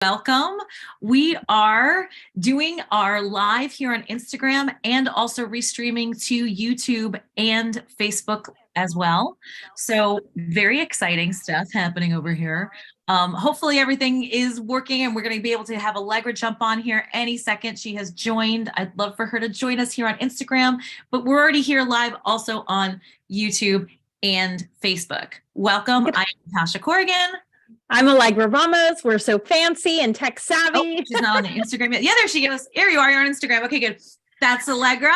Welcome. We are doing our live here on Instagram and also restreaming to YouTube and Facebook as well. So very exciting stuff happening over here. Hopefully everything is working and we're going to be able to have Alegre jump on here any second. She has joined. I'd love for her to join us here on Instagram, but we're already here live also on YouTube and Facebook. Welcome. I'm Natascha Corrigan. I'm Alegre Ramos. We're so fancy and tech savvy. Oh, she's not on the Instagram yet. Yeah, there she goes. Here you are. You're on Instagram. Okay, good. That's Alegre.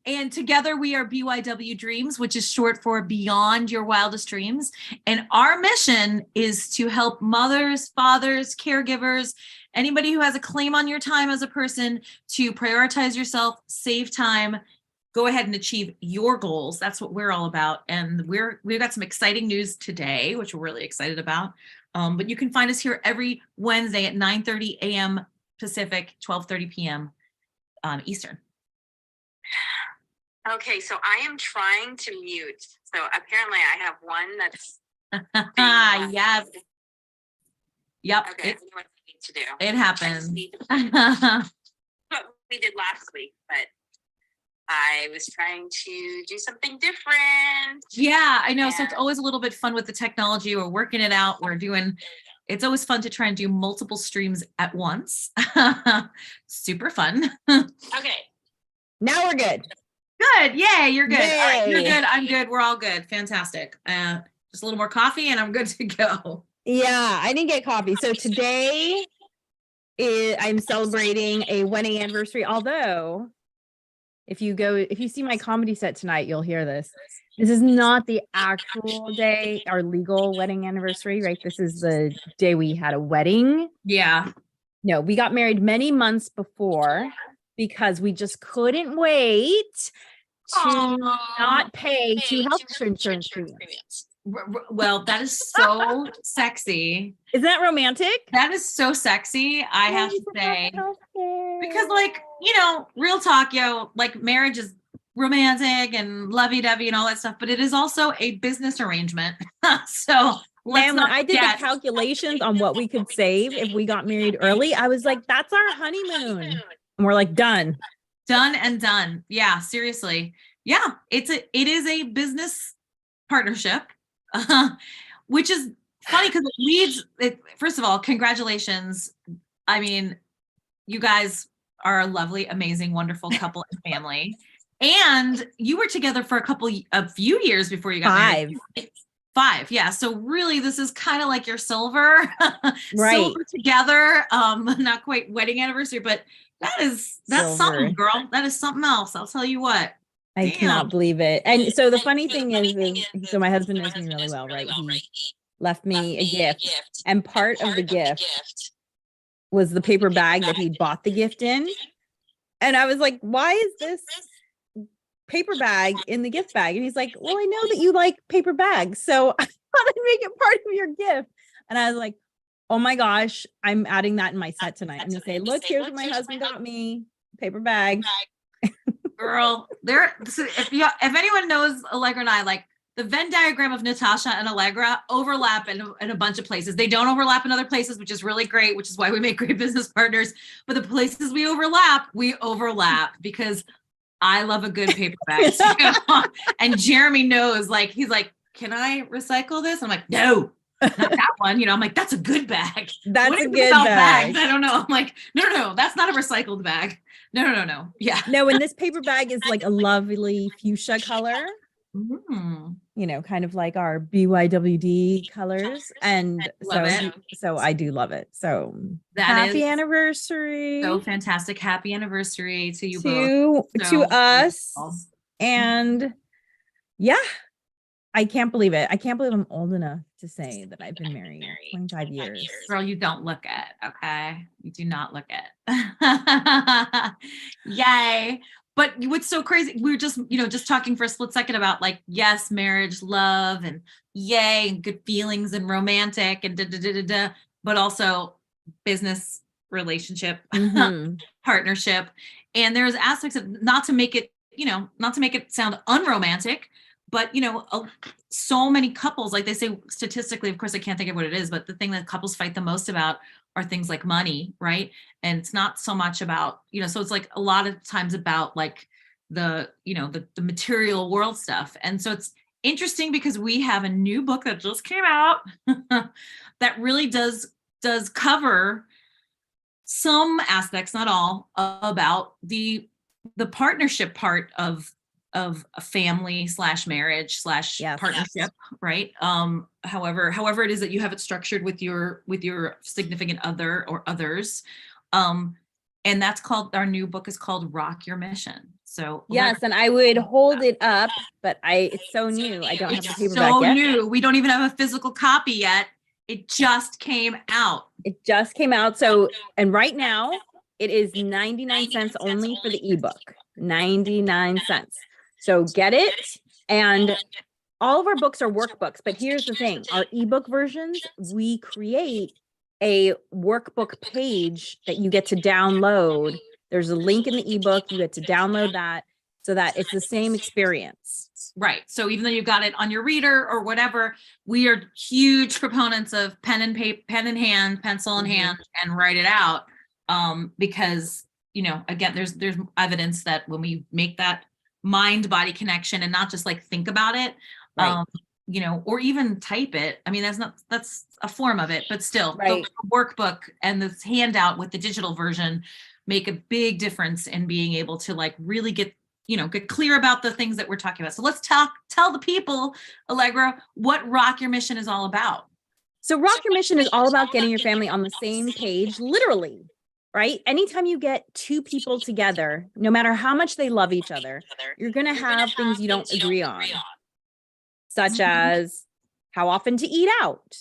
And together we are BYW Dreams, which is short for Beyond Your Wildest Dreams. And our mission is to help mothers, fathers, caregivers, anybody who has a claim on your time as a person to prioritize yourself, save time, go ahead and achieve your goals. That's what we're all about. And we've got some exciting news today, which we're really excited about. But you can find us here every Wednesday at 9:30 a.m. Pacific, 12:30 p.m. Eastern. Okay, so I am trying to mute. So apparently I have one that's yes. Yep. Okay, I know what I need to do. It happens. What we did last week, but I was trying to do something different. Yeah, I know. So it's always a little bit fun with the technology. We're working it out. It's always fun to try and do multiple streams at once. Super fun. Okay. Now we're good. Good. Yay, you're good. Yay. All right, you're good. I'm good. We're all good. Fantastic. Just a little more coffee and I'm good to go. Yeah, I didn't get coffee. So today I'm celebrating a wedding anniversary, although if you see my comedy set tonight, you'll hear this. This is not the actual day, our legal wedding anniversary, right? This is the day we had a wedding. Yeah. No, we got married many months before because we just couldn't wait to not pay two health insurance premiums. Well, that is so sexy. Isn't that romantic? That is so sexy, I have to say. Because real talk, marriage is romantic and lovey-dovey and all that stuff, but it is also a business arrangement. So when I did the calculations on what we could save if we got married early, I was like, that's our honeymoon. And we're like, done. Done and done. Yeah, seriously. Yeah, it is a business partnership, which is funny because first of all, congratulations. I mean, you guys are a lovely, amazing, wonderful couple and family. And you were together for a few years before you got married. 5. Yeah. So really, this is kind of like your silver, right? Silver together. Not quite wedding anniversary, but that's silver. Something, girl. That is something else. I'll tell you what. I cannot believe it. And so the funny thing is, so my husband knows me really well, right? He left me a gift, and part of the gift was the paper bag that he bought the gift in. And I was like, why is this paper bag in the gift bag? And he's like, well, I know that you like paper bags, so I thought I'd make it part of your gift. And I was like, oh my gosh, I'm adding that in my set tonight. I'm gonna say, look, here's what my husband got me, paper bag. Girl, if anyone knows Alegre and I, like the Venn diagram of Natascha and Alegre overlap in a bunch of places. They don't overlap in other places, which is really great, which is why we make great business partners. But the places we overlap because I love a good paper bag. And Jeremy knows, he's like, can I recycle this? I'm like, no, not that one. I'm like, that's a good bag. That's a good bag. I don't know. I'm like, no, that's not a recycled bag. No. Yeah. No, and this paper bag is like a lovely fuchsia color. Kind of like our BYWD colors. And so I do love it. So happy anniversary. So fantastic. Happy anniversary to you both. To us. And yeah, I can't believe it. I can't believe I'm old enough to say that I've been married 25 years. Girl, you don't look it, okay? You do not look it. Yay. But what's so crazy, we were just talking for a split second about yes, marriage, love, and yay, and good feelings and romantic and but also business relationship, partnership. And there's aspects of not to make it sound unromantic, but so many couples, like they say statistically, of course, I can't think of what it is, but the thing that couples fight the most about are things like money, right? And it's not so much about, so it's like a lot of times about like the material world stuff. And so it's interesting because we have a new book that just came out that really does cover some aspects, not all, about the partnership part of a family / marriage / partnership, right? However it is that you have it structured with your significant other or others. And that's called, our new book is called Rock Your Mission. So yes, and I would hold it up, but it's so new. I don't have the paperback yet. New. We don't even have a physical copy yet. It just came out. So, and right now it is 99 cents only for the ebook. 99 cents. So get it. And all of our books are workbooks, but here's the thing. Our ebook versions, we create a workbook page that you get to download. There's a link in the ebook. You get to download that so that it's the same experience. Right. So even though you got it on your reader or whatever, we are huge proponents of pen and hand, pencil in hand, and write it out. Because, again, there's evidence that when we make that mind-body connection and not just like think about it, right. Or even type it. I mean, that's a form of it, but still, right. The workbook and the handout with the digital version make a big difference in being able to like really get clear about the things that we're talking about. So let's tell the people, Allegra, what Rock Your Mission is all about. So Rock Your Mission is all about getting your family on the same page, literally, right? Anytime you get two people together, no matter how much they love each other, you're going to have things you don't agree on, such as how often to eat out,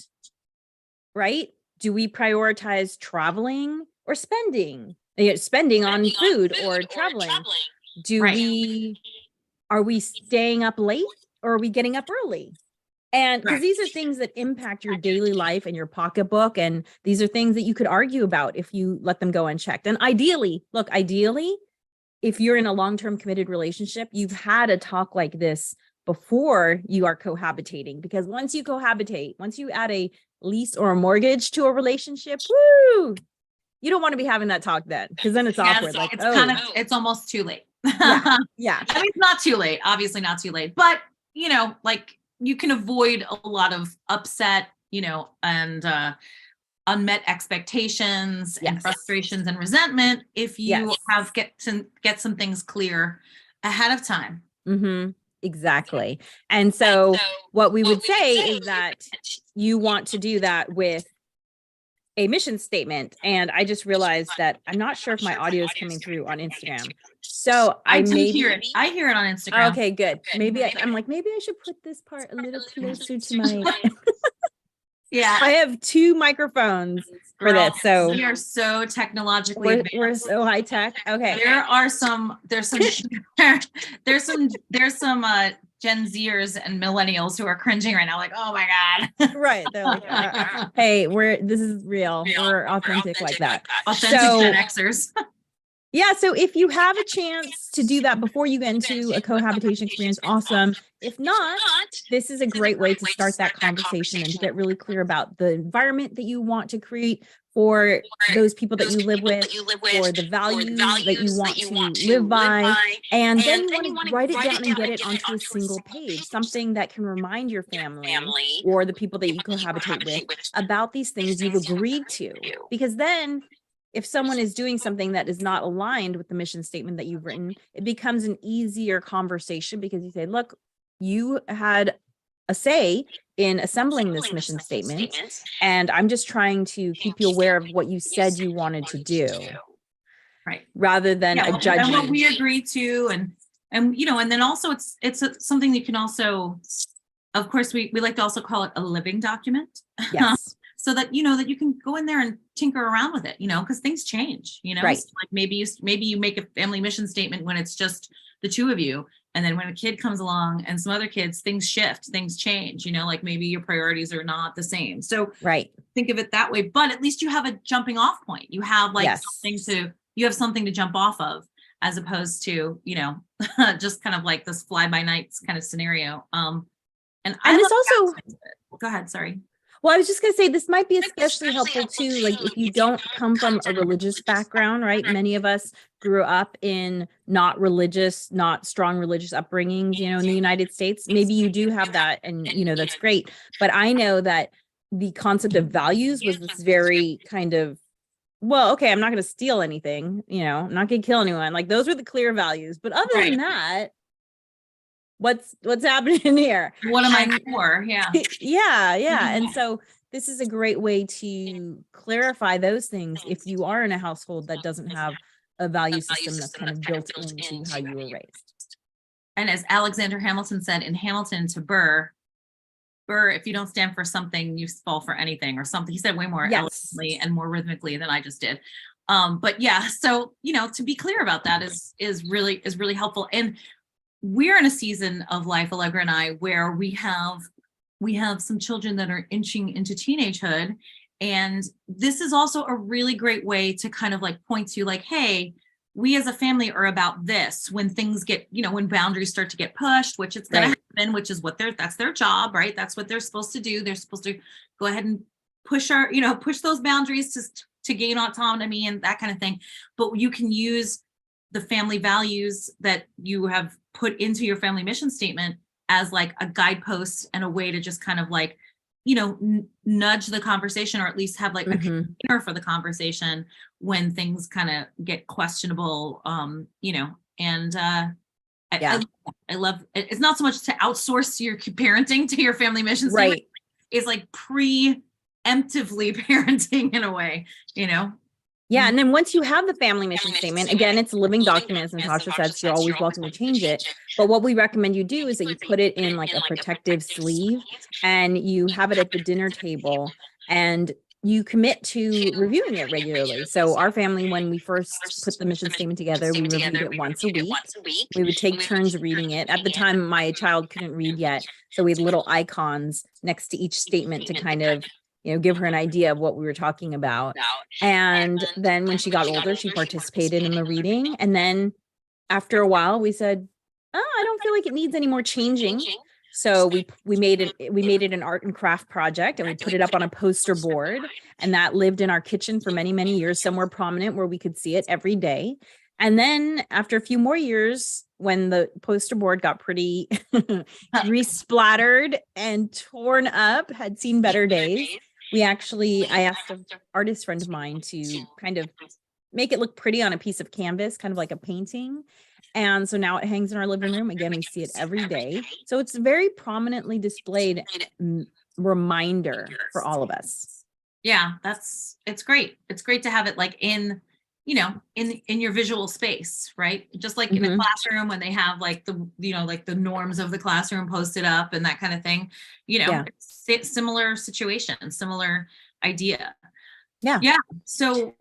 right? Do we prioritize traveling or spending on food or traveling? Are we staying up late or are we getting up early? And because these are things that impact your daily life and your pocketbook. And these are things that you could argue about if you let them go unchecked. And ideally, if you're in a long-term committed relationship, you've had a talk like this before you are cohabitating, because once you cohabitate, once you add a lease or a mortgage to a relationship, woo, you don't want to be having that talk then, because then it's awkward. Like, it's almost too late. Yeah. I mean, it's not too late, obviously not too late, but like you can avoid a lot of upset, and unmet expectations and frustrations and resentment if you get some things clear ahead of time. Mm-hmm. Exactly. And so what we would say is that you want to do that with a mission statement. And I just realized that I'm not sure if my audio is coming through on Instagram. So I hear it. I hear it on Instagram. Okay, good. Maybe I should put this part a little closer to my. Yeah. I have two microphones for this. So we are so technologically we're so high tech. Okay. There's some Gen Zers and millennials who are cringing right now, like, oh my God. Right. They're like, hey, this is real. We're authentic like that. Authentic Gen Xers. Yeah. So if you have a chance to do that before you get into a cohabitation experience, awesome. If not, this is a great way to start that conversation and to get really clear about the environment that you want to create for those people that you live with, for the values that you want to live by. And then you want to write it down and get it onto a single page, something that can remind your family or the people that you cohabitate with about these things you've agreed to. Because then if someone is doing something that is not aligned with the mission statement that you've written, it becomes an easier conversation, because you say, look, you had a say in assembling this mission statement, and I'm just trying to keep you aware of what you said you wanted to do. Right. Rather than a judgment. And what we agreed to, and then also it's something you can also, of course, we like to also call it a living document. Yes. So that that you can go in there and tinker around with it, because things change, right. So like maybe you make a family mission statement when it's just the two of you, and then when a kid comes along and some other kids, things shift, things change, like maybe your priorities are not the same. So right. Think of it that way, but at least you have a jumping off point. You have something to jump off of, as opposed to just kind of like this fly by night kind of scenario. And this also, go ahead, sorry. Well, I was just going to say this might be especially helpful too. Like if you don't come from a religious background, right? Many of us grew up in not religious, not strong religious upbringings, in the United States. Maybe you do have that and, that's great. But I know that the concept of values was this very kind of, well, okay, I'm not going to steal anything, I'm not going to kill anyone. Like those were the clear values. But other than that, what's happening here? What am I for? Yeah. Yeah. And so this is a great way to clarify those things if you are in a household that doesn't have a value system that's kind of built into how you were raised. And as Alexander Hamilton said in Hamilton to Burr, if you don't stand for something, you fall for anything or something. He said way more eloquently and more rhythmically than I just did. But yeah, so, to be clear about that is really helpful. And we're in a season of life, Allegra and I, where we have some children that are inching into teenagehood. And this is also a really great way to kind of like point to like, hey, we as a family are about this when things get, when boundaries start to get pushed, which it's going to happen, which is that's their job, right? That's what they're supposed to do. They're supposed to go ahead and push those boundaries to gain autonomy and that kind of thing. But you can use the family values that you have put into your family mission statement as like a guidepost and a way to just kind of like, nudge the conversation, or at least have like a container for the conversation when things kind of get questionable, and I love it. It's not so much to outsource your parenting to your family mission statement. It's like preemptively parenting in a way, Yeah. And then once you have the family mission statement, again, it's a living document, as Natasha said, so you're always welcome to change it. But what we recommend you do is that you put it in like a protective sleeve and you have it at the dinner table and you commit to reviewing it regularly. So our family, when we first put the mission statement together, we reviewed it once a week. We would take turns reading it. At the time, my child couldn't read yet. So we had little icons next to each statement to kind of give her an idea of what we were talking about. And then when she got older, she participated in the reading. And then after a while, we said, I don't feel like it needs any more changing. So we made it an art and craft project, and we put it up on a poster board, and that lived in our kitchen for many, many years, somewhere prominent where we could see it every day. And then after a few more years, when the poster board got pretty resplattered and torn up, had seen better days, I asked an artist friend of mine to kind of make it look pretty on a piece of canvas, kind of like a painting. And so now it hangs in our living room. Again, we see it every day. So it's a very prominently displayed reminder for all of us. Yeah, it's great. It's great to have it like in your visual space, right? Just like in a classroom when they have like the norms of the classroom posted up and that kind of thing, similar situation, similar idea. Yeah. Yeah. So,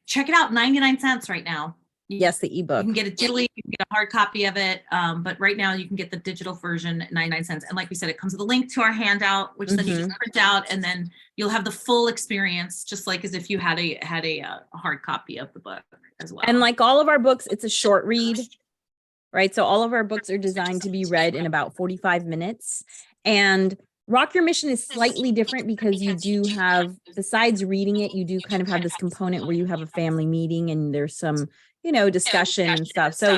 check it out. 99 cents right now. Yes, the ebook. You can get it digitally, you can get a hard copy of it. But right now you can get the digital version at 99 cents. And like we said, it comes with a link to our handout, which then you just print out, and then you'll have the full experience, just like as if you had a hard copy of the book as well. And like all of our books, it's a short read, right? So all of our books are designed to be read in about 45 minutes. And Rock Your Mission is slightly different because you do have, besides reading it, you do kind of have this component where you have a family meeting and there's some discussion and stuff. So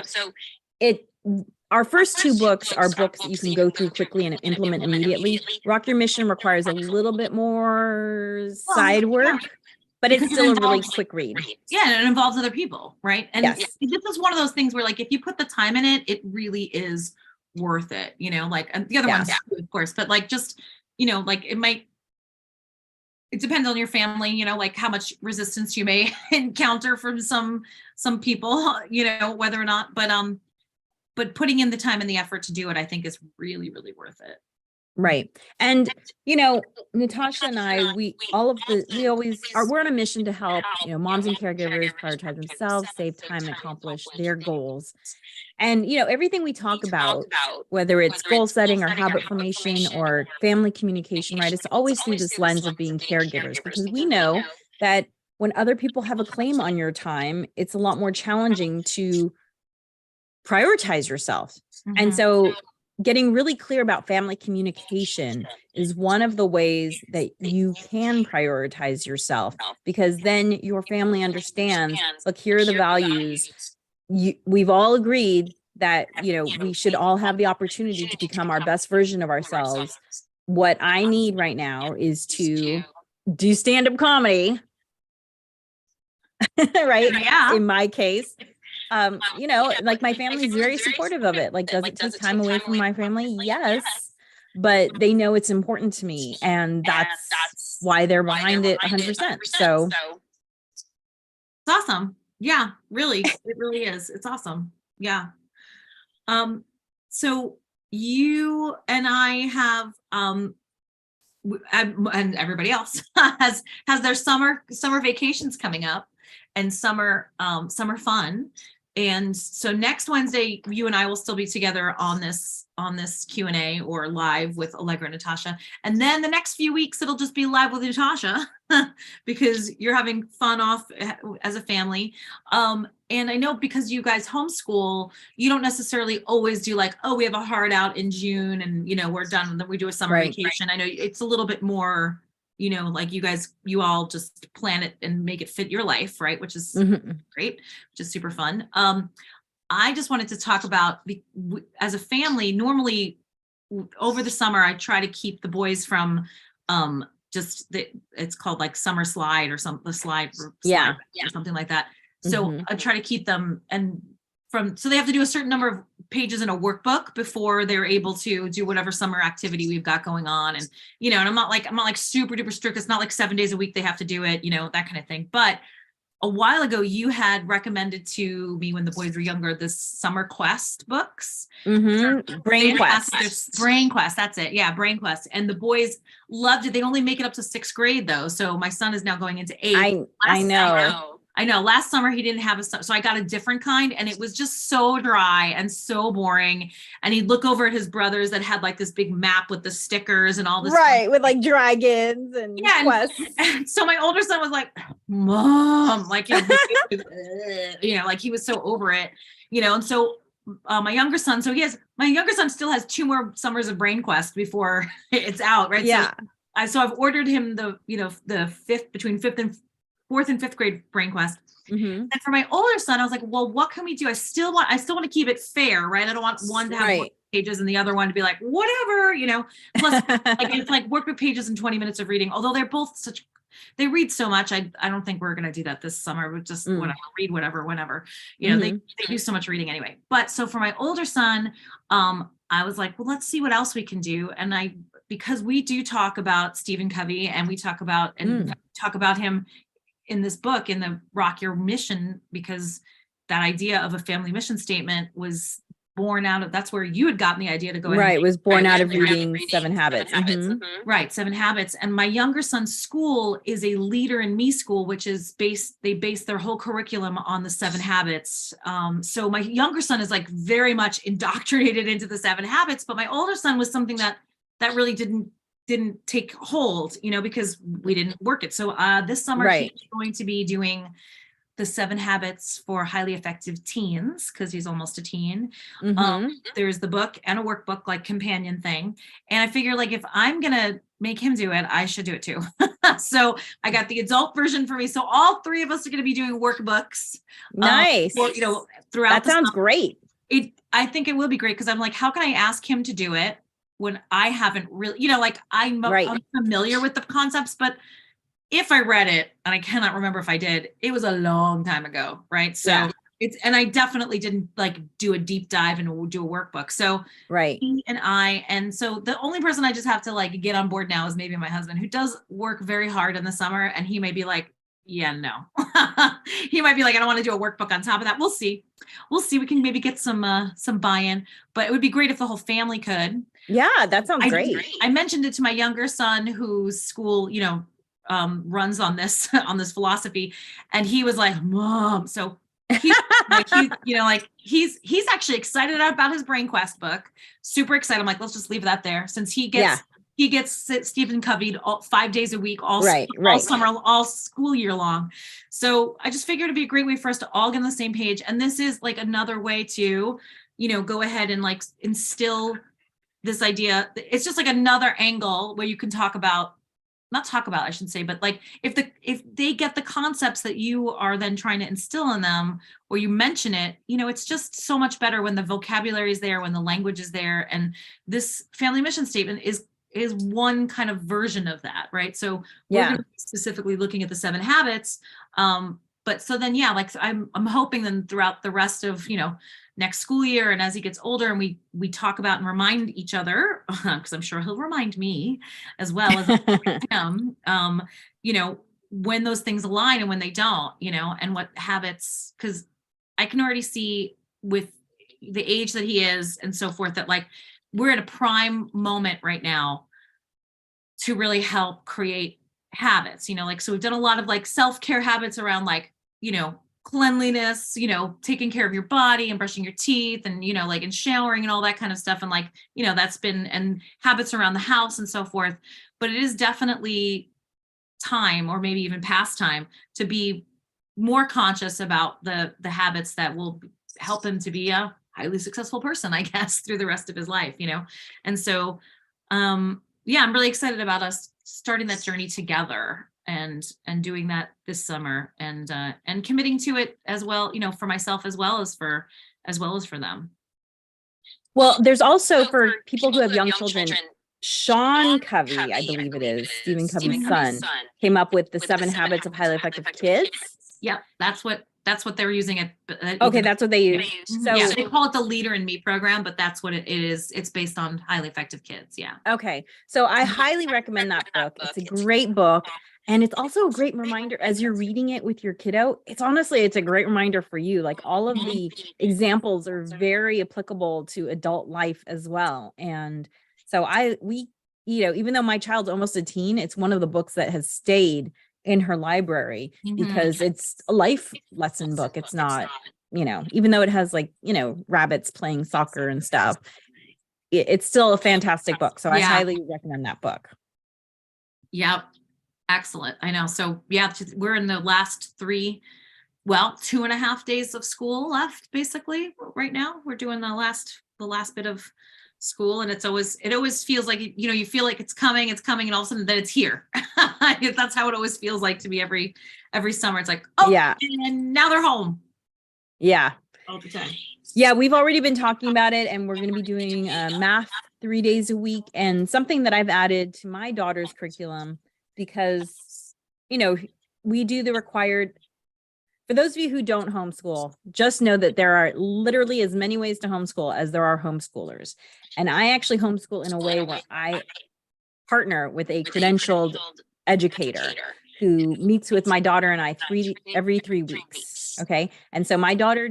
our first two books are books that you can go through quickly and implement immediately. Rock Your Mission requires a little bit more side work, but it's still a really quick read. Yeah, and it involves other people, right? And this is one of those things where like if you put the time in it, it really is worth it, like and the other ones too, of course, but like just like it depends on your family, like how much resistance you may encounter from some people, whether or not, but putting in the time and the effort to do it, I think is really, really worth it. Right. And, Natasha and I, we're on a mission to help, moms and caregivers prioritize themselves, save time, and accomplish their goals. And, everything we talk about, whether it's goal setting or habit formation or family communication, right? It's always through this lens of being caregivers, because we know that when other people have a claim on your time, it's a lot more challenging to prioritize yourself. And so getting really clear about family communication is one of the ways that you can prioritize yourself, because then your family understands, look, here are the values. We've all agreed that, we should all have the opportunity to become our best version of ourselves. What I need right now is to do stand-up comedy, right? Yeah. In my case, like my family's very supportive of it. Like, does it take time away from my family? Yes. But they know it's important to me, and that's why they're behind it 100%. So It's awesome. Yeah, really. It really is. It's awesome. Yeah. So you and I have, and everybody else has their summer vacations coming up, and summer fun. And so next Wednesday, you and I will still be together on this Q&A or live with Alegre Natascha. And then the next few weeks, it'll just be live with Natascha because you're having fun off as a family. And I know because you guys homeschool, you don't necessarily always do like, oh, we have a hard out in June and, we're done. And then we do a summer vacation. I know it's a little bit more, like you all just plan it and make it fit your life, right? Which is great, which is super fun. I just wanted to talk about as a family, normally over the summer, I try to keep the boys from it's called like summer slide or the slide or something like that. So I try to keep them so they have to do a certain number of pages in a workbook before they're able to do whatever summer activity we've got going on. And, and I'm not like super duper strict. It's not like 7 days a week they have to do it, that kind of thing. But a while ago, you had recommended to me when the boys were younger, this Summer Quest books. Brain Quest. Brain Quest. That's it. Yeah. Brain Quest. And the boys loved it. They only make it up to 6th grade though. So my son is now going into 8th. I know. Last summer he didn't have so I got a different kind, and it was just so dry and so boring. And he'd look over at his brothers that had like this big map with the stickers and all this stuff. With like dragons and quests. And so my older son was like, Mom, like, like he was so over it, and so my younger son still has 2 more summers of Brain Quest before it's out, right? Yeah. So I've ordered him the 4th and 5th grade Brain Quest. And for my older son, I was like, well, what can we do? I still want to keep it fair, right? I don't want one to have more pages and the other one to be like, whatever, plus like it's like workbook pages and 20 minutes of reading, although they're both they read so much. I don't think we're going to do that this summer, but just read whatever, whenever, they do so much reading anyway. But so for my older son, I was like, well, let's see what else we can do. And because we do talk about Stephen Covey, and we talk about him in this book, in the Rock Your Mission, because that idea of a family mission statement was born out of, that's where you had gotten the idea to go ahead. Right. It was born out of reading 7 Habits. Right. 7 Habits. And my younger son's school is a Leader in Me school, which is they base their whole curriculum on the 7 Habits. So my younger son is like very much indoctrinated into the 7 Habits, but my older son was something that really didn't take hold, because we didn't work it. So this summer he's going to be doing the 7 Habits for Highly Effective Teens, because he's almost a teen. There's the book and a workbook, like companion thing. And I figure like if I'm going to make him do it, I should do it too. So I got the adult version for me. So all 3 of us are going to be doing workbooks. Nice. Throughout. That sounds great. I think it will be great, because I'm like, how can I ask him to do it when I haven't really, I'm familiar with the concepts, but if I read it, and I cannot remember if I did, it was a long time ago, right? So and I definitely didn't like do a deep dive and do a workbook. So he and so the only person I just have to like get on board now is maybe my husband, who does work very hard in the summer, and he may be like, yeah, no. He might be like, I don't want to do a workbook on top of that. We'll see. We can maybe get some buy-in, but it would be great if the whole family could. Yeah, that sounds great. I mentioned it to my younger son, whose school, runs on this philosophy, and he was like, Mom. So he's he's actually excited about his Brain Quest book. Super excited. I'm like, let's just leave that there, since he gets Stephen Coveyed 5 days a week, all summer, all school year long. So I just figured it'd be a great way for us to all get on the same page. And this is like another way to, go ahead and like instill this idea, it's just like another angle where you can I should say, but like if they get the concepts that you are then trying to instill in them, or you mention it, it's just so much better when the vocabulary is there, when the language is there. And this family mission statement is one kind of version of that, right? So we're going to be specifically looking at the 7 habits. But so then, like I'm hoping then throughout the rest of, next school year, and as he gets older and we talk about and remind each other, because I'm sure he'll remind me as well as him, when those things align and when they don't, and what habits, because I can already see with the age that he is and so forth, that like we're at a prime moment right now to really help create habits, like, so we've done a lot of like self-care habits around like, cleanliness, taking care of your body and brushing your teeth and, like, and showering and all that kind of stuff. And like, that's been, and habits around the house and so forth. But it is definitely time, or maybe even past time, to be more conscious about the habits that will help him to be a highly successful person, I guess, through the rest of his life, And so, I'm really excited about us starting that journey together and doing that this summer, and committing to it as well, for myself as well as for them. Well, there's also for people who have young children, Sean Covey, I believe it is, Stephen Covey's son, came up with the 7 habits of highly effective kids. Yep, that's what they were using it. Okay, that's what they use. So they call it the Leader in Me program, but that's what it is. It's based on highly effective kids. Yeah. Okay, so I highly recommend that book. It's a great book. And it's also a great reminder as you're reading it with your kiddo. It's a great reminder for you. Like all of the examples are very applicable to adult life as well. And so even though my child's almost a teen, it's one of the books that has stayed in her library because it's a life lesson book. It's not, even though it has like, rabbits playing soccer and stuff, it's still a fantastic book. So I highly recommend that book. Yep. Excellent. I know. So we're in the last 2.5 days of school left, basically right now. We're doing the last bit of school, and it always feels like, you feel like it's coming, and all of a sudden then it's here. That's how it always feels like to me every summer. It's like, and now they're home. Yeah. All the time. Yeah. We've already been talking about it, and we're going to be doing math 3 days a week, and something that I've added to my daughter's curriculum, because, we do the required, for those of you who don't homeschool, just know that there are literally as many ways to homeschool as there are homeschoolers. And I actually homeschool in a way where I partner with a credentialed educator who meets with my daughter and I every 3 weeks. Okay. And so my daughter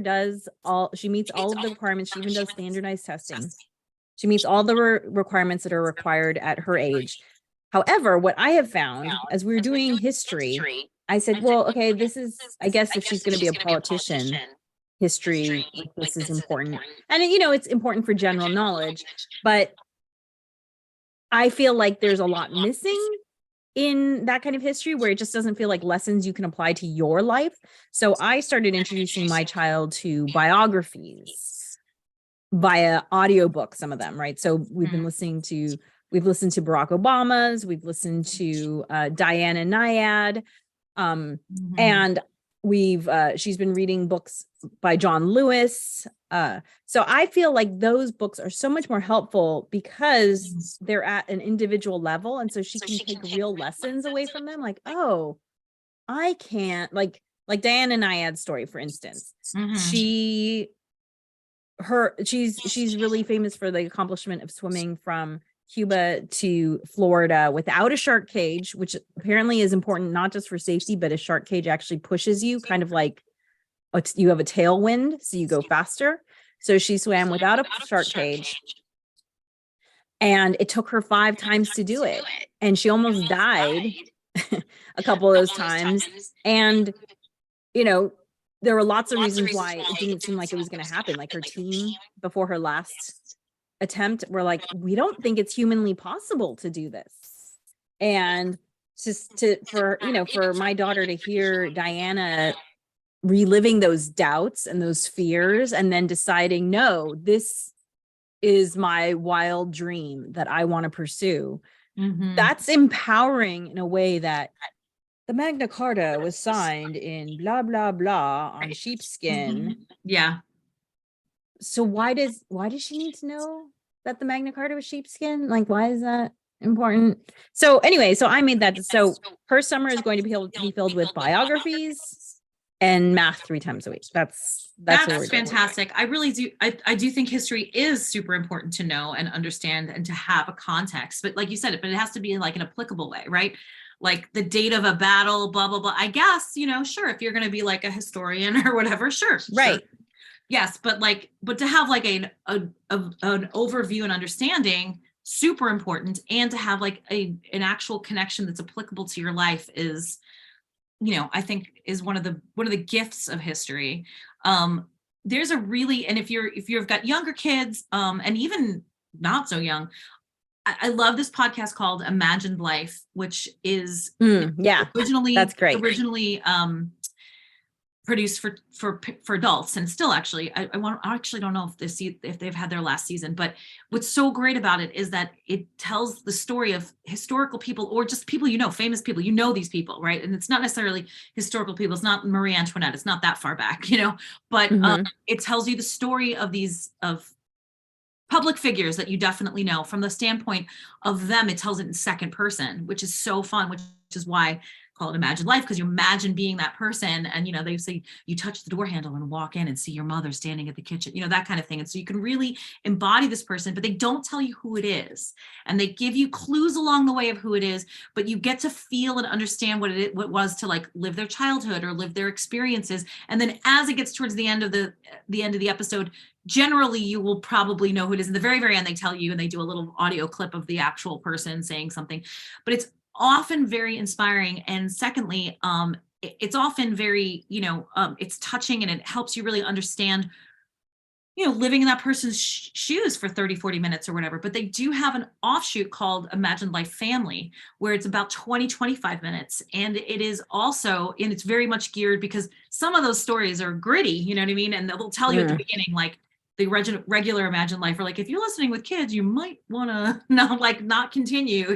she meets all of the requirements. She even does standardized testing. She meets all the requirements that are required at her age. However, what I have found as we were doing history, I said, well, okay, this is, I guess if she's going to be a politician, history, like this is important. And, it's important for general knowledge, but I feel like there's a lot missing in that kind of history where it just doesn't feel like lessons you can apply to your life. So I started introducing my child to biographies via audiobook, some of them, right? So we've listened to Barack Obama's, we've listened to Diana Nyad, and she's been reading books by John Lewis. So I feel like those books are so much more helpful because they're at an individual level. And so she can take real lessons away from them. Like, oh, I can't, like Diana Nyad's story, for instance. She's really famous for the accomplishment of swimming from Cuba to Florida without a shark cage, which apparently is important, not just for safety, but a shark cage actually pushes you, kind of like you have a tailwind, so you go faster. So she swam without a shark cage, and it took her 5 times to do it. And she almost died a couple of those times. And, there were lots of reasons why it didn't seem like it was going to happen. Like her team before her last attempt were like, we don't think it's humanly possible to do this. And just for my daughter to hear Diana reliving those doubts and those fears and then deciding, no, this is my wild dream that I want to pursue. Mhm. That's empowering in a way that the Magna Carta was signed in blah, blah, blah on sheepskin. Mhm. Yeah. So why does she need to know that the Magna Carta was sheepskin? Like, why is that important? So anyway, so I made that. So her summer is going to be filled with biographies and math 3 times a week. That's what we're That's doing. fantastic. I really do. I do think history is super important to know and understand and to have a context. But like you said, but it has to be in like an applicable way, right? Like the date of a battle, blah, blah, blah. I guess, sure, if you're going to be like a historian or whatever, sure. Right. Sure. Yes, but to have like an overview and understanding, super important, and to have like an actual connection that's applicable to your life is, I think is one of the gifts of history. There's a really, and if you've got younger kids, and even not so young, I love this podcast called Imagined Life, which is Yeah, that's great. Originally produced for adults, and still actually I actually don't know if they've had their last season, but what's so great about it is that it tells the story of historical people, or just people, famous people, these people, right? And it's not necessarily historical people, it's not Marie Antoinette, it's not that far back, but it tells you the story of public figures that you definitely know from the standpoint of them. It tells it in second person, which is so fun, which is why I call it Imagined Life, because you imagine being that person. And, they say you touch the door handle and walk in and see your mother standing at the kitchen, that kind of thing. And so you can really embody this person, but they don't tell you who it is. And they give you clues along the way of who it is, but you get to feel and understand what it was to like live their childhood or live their experiences. And then as it gets towards the end of the episode, generally you will probably know who it is. In the very, very end, they tell you, and they do a little audio clip of the actual person saying something, but it's often very inspiring. And secondly, it's often very, it's touching, and it helps you really understand, living in that person's shoes for 30, 40 minutes or whatever. But they do have an offshoot called Imagined Life Family, where it's about 20, 25 minutes. And it is also, and it's very much geared, because some of those stories are gritty, you know what I mean? And they'll tell you at the beginning, like, the regular Imagined Life, or like, if you're listening with kids, you might want to not continue,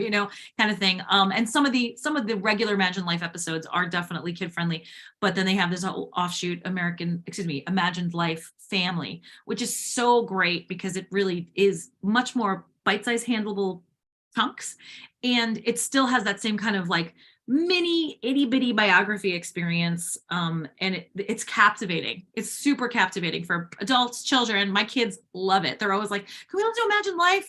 kind of thing. And some of the regular Imagined Life episodes are definitely kid friendly, but then they have this offshoot Imagined Life Family, which is so great because it really is much more bite-sized, handleable chunks, and it still has that same kind of like mini itty bitty biography experience, and it's captivating. It's super captivating for adults, children. My kids love it. They're always like, can we do Imagine Life?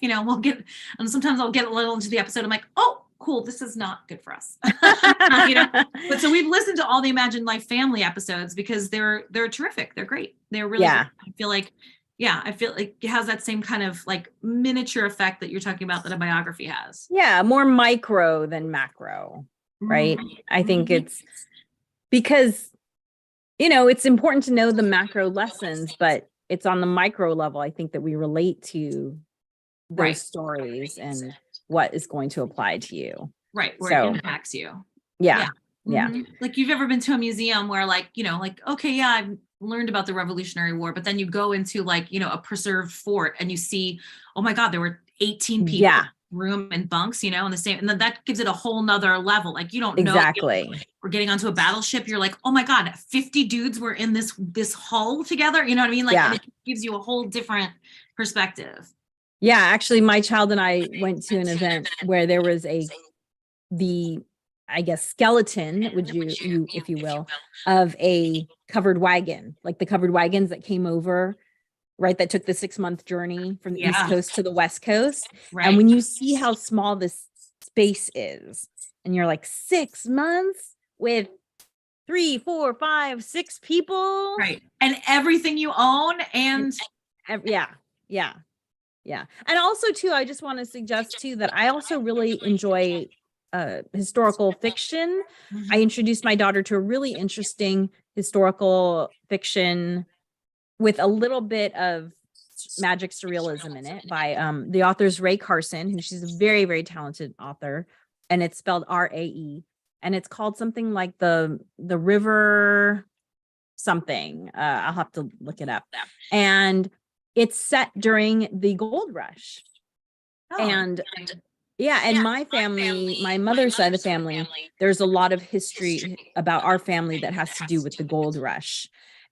And sometimes I'll get a little into the episode, I'm like, oh cool, this is not good for us. But so we've listened to all the Imagine Life Family episodes because they're terrific. They're great. They're really great. I feel like it has that same kind of like miniature effect that you're talking about that a biography has. Yeah, more micro than macro. Right. I think it's because, it's important to know the macro lessons, but it's on the micro level, I think, that we relate to those stories and what is going to apply to you. Right. Where it impacts you. Yeah. Like, you've ever been to a museum where okay, yeah, I've learned about the Revolutionary War, but then you go into a preserved fort and you see, oh my God, there were 18 people. Yeah. Room and bunks, in the same, and then that gives it a whole nother level. Like, you don't know exactly. We're getting onto a battleship. You're like, oh my God, 50 dudes were in this hull together. You know what I mean? Like, and it gives you a whole different perspective. Yeah, actually, my child and I went to an event where there was the skeleton, if you will, of a covered wagon, like the covered wagons that came over. Right, that took the 6-month journey from the East Coast to the West Coast. Right. And when you see how small this space is, and you're like, 6 months with 3, 4, 5, 6 people. Right. And everything you own and yeah. And also too, I just want to suggest too that I also really enjoy historical fiction. I introduced my daughter to a really interesting historical fiction with a little bit of magic surrealism in it by the author's Rae Carson, who she's a very, very talented author, and it's spelled R-A-E, and it's called something like the river something. I'll have to look it up. And it's set during the gold rush. Oh, And yeah, and my family, my mother's side of the family, there's a lot of history about our family that has to do with the gold rush.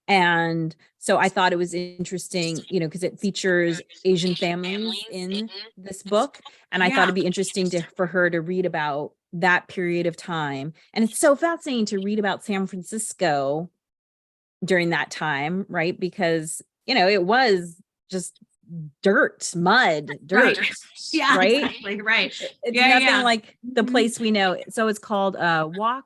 And so I thought it was interesting, you know, because it features Asian families in this book. And I thought it'd be interesting for her to read about that period of time. And it's so fascinating to read about San Francisco during that time, right? Because, you know, it was just mud, dirt. Yeah, right? exactly, right. It's Yeah, nothing yeah. like the place we know. So it's called Walk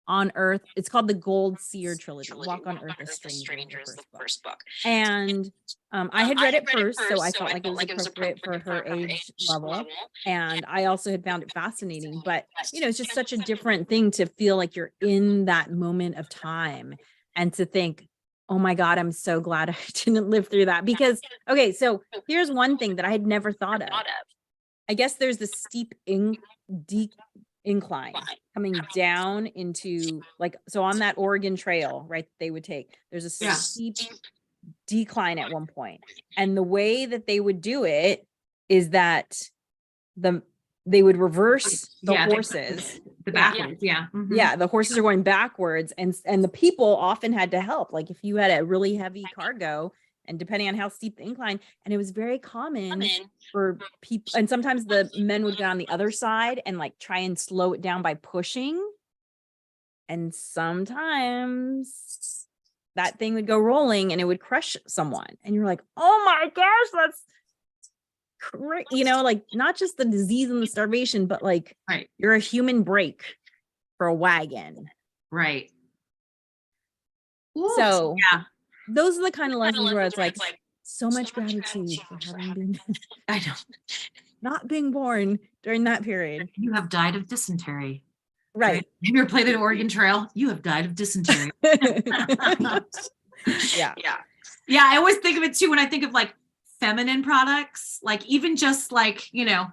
on Earth. It's called the Gold Seer Trilogy. Walk on Earth, a Stranger is the first book. And I had read it first, so I felt like it was appropriate for her age level. And I also had found it fascinating. But, you know, it's just such a different thing to feel like you're in that moment of time and to think, oh my God, I'm so glad I didn't live through that. Because, okay, so here's one thing that I had never thought of. I guess there's this steep incline coming down into, like, so on that Oregon Trail, right, they would take, there's a steep decline at one point. And the way that they would do it is that they would reverse the horses. The backwards, Yeah, the horses are going backwards, and the people often had to help. Like if you had a really heavy cargo, and depending on how steep the incline, and it was very common for people, and sometimes the men would get on the other side and like try and slow it down by pushing. And sometimes that thing would go rolling and it would crush someone. And you're like, oh my gosh, that's great. You know, like not just the disease and the starvation, but like you're a human brake for a wagon. Right. So those are the kind of lessons where it's like so much gratitude for having been I know, not being born during that period. You have died of dysentery. Right. Have you ever played the Oregon Trail? You have died of dysentery. Yeah. I always think of it too when I think of like feminine products, like even just like, you know,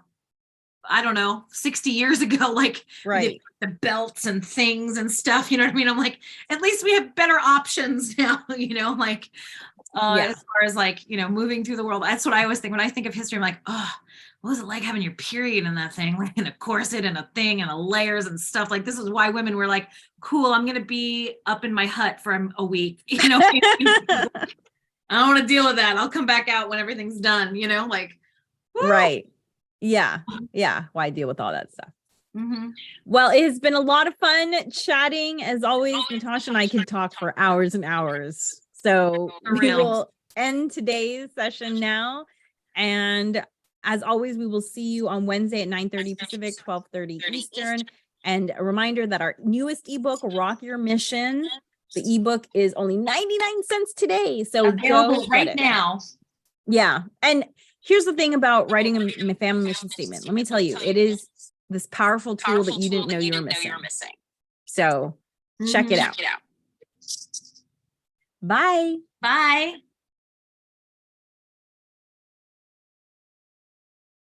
I don't know, 60 years ago, like the belts and things and stuff, you know what I mean? I'm like, at least we have better options now, you know, like as far as like, you know, moving through the world. That's what I always think when I think of history. I'm like, oh, what was it like having your period in that thing, like in a corset and a thing and a layers and stuff? Like this is why women were like, cool, I'm gonna be up in my hut for a week, you know. I don't want to deal with that. I'll come back out when everything's done, you know, like woo! Right. Yeah. Why deal with all that stuff? Well, it has been a lot of fun chatting. As always, Natasha and I could talk for hours and hours. So we will end today's session now. And as always, we will see you on Wednesday at 9:30 Pacific, 12:30 Eastern. And a reminder that our newest ebook, Rock Your Mission, the ebook is only 99 cents today. So available right now. Yeah. And here's the thing about writing a family mission statement. Let me tell you, it is this powerful tool that you didn't know you were missing. So check it out. Bye. Bye.